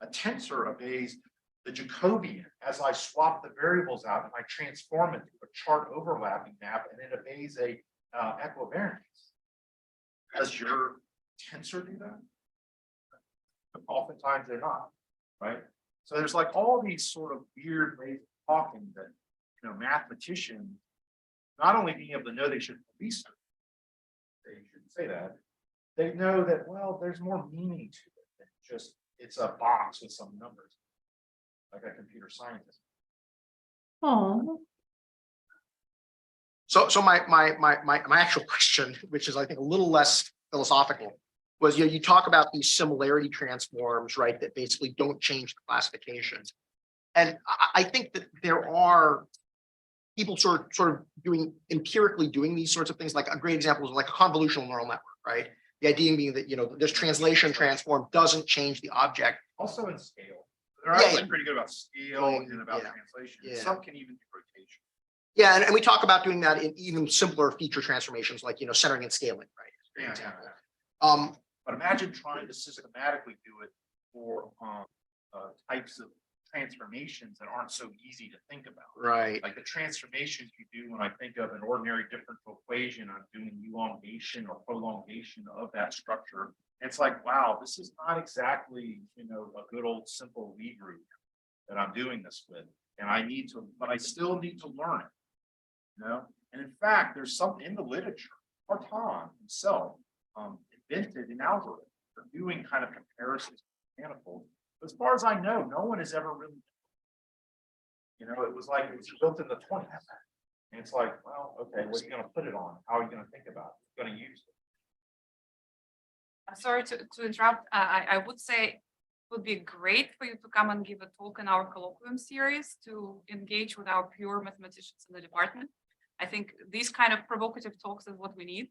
A tensor obeys the Jacobian as I swap the variables out and I transform it to a chart overlapping map, and it obeys a equivariance. Does your tensor do that? Oftentimes they're not, right? So there's like all these sort of weird ways of talking that, mathematicians not only being able to know they should police it, they shouldn't say that. They know that, well, there's more meaning to it than just it's a box with some numbers, like a computer scientist. So my actual question, which is I think a little less philosophical, was you talk about these similarity transforms, right, that basically don't change the classification. And I think that there are people sort of empirically doing these sorts of things. Like a great example is like a convolutional neural network, right? The idea being that this translation transform doesn't change the object. Also in scale. They're Yeah, actually yeah. pretty good about scale and about Yeah. translation. Yeah. Some can even do rotation. Yeah, and we talk about doing that in even simpler feature transformations, like, centering and scaling, right? For Yeah, example. yeah. Um, But imagine trying to systematically do it for types of transformations that aren't so easy to think about. right, Like the transformations you do when I think of an ordinary differential equation, I'm doing elongation or prolongation of that structure. It's like, wow, this is not exactly, a good old simple Lie group that I'm doing this with. And but I still need to learn it. And in fact, there's something in the literature, Cartan himself invented an algorithm for doing kind of comparisons of manifolds. As far as I know, no one has ever really. It was like it was built in the 20s. And it's like, well, okay, what are you gonna put it on? How are you gonna think about it? You're gonna use it. Sorry to interrupt. I would say it would be great for you to come and give a talk in our colloquium series to engage with our pure mathematicians in the department. I think these kind of provocative talks is what we need.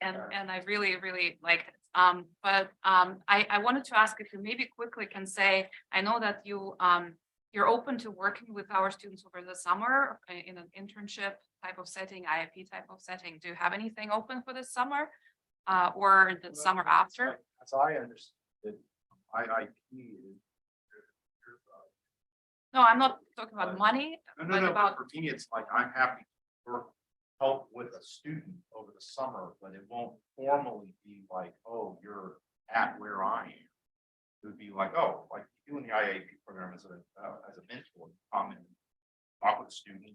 And I really, really like it. I wanted to ask if you maybe quickly can say, I know that you're open to working with our students over the summer in an internship type of setting, IIP type of setting. Do you have anything open for this summer? Or the summer after? As I understood, IIP is. No, I'm not talking about money, No, but but about, for me, it's like, I'm happy to help with a student over the summer, but it won't formally be like, oh, you're at where I am. It would be like, oh, like you in the IAP program as a mentor, come and talk with the student,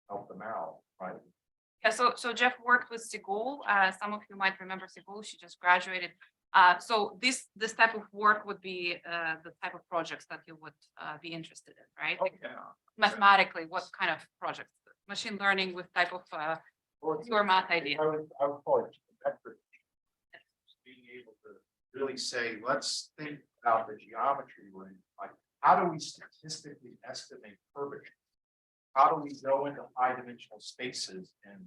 help them out, right? yeah, so Jeff worked with Sigul. Some of you might remember Sigul, she just graduated. So this type of work would be the type of projects that you would be interested in, right? Like, Okay. mathematically, what kind of projects? Machine learning with type of your math idea. I would call it metric. Being able to really say, let's think about the geometry we're in, like, how do we statistically estimate curvature? How do we go into high dimensional spaces and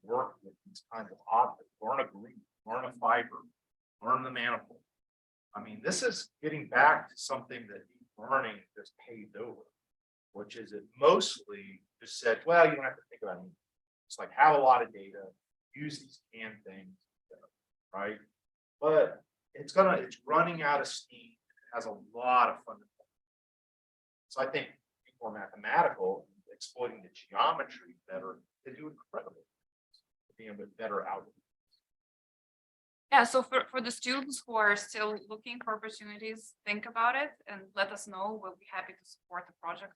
work with these kinds of objects, learn a group, learn a fiber, learn the manifold? I mean, this is getting back to something that deep learning just paved over, which is it mostly just said, well, you don't have to think about it. It's like have a lot of data, use these can things, right? But it's running out of steam. It has a lot of fundamentals. So I think being more mathematical, exploiting the geometry better, they do incredible. Being a bit better out. Yeah, so for the students who are still looking for opportunities, think about it and let us know. We'll be happy to support the project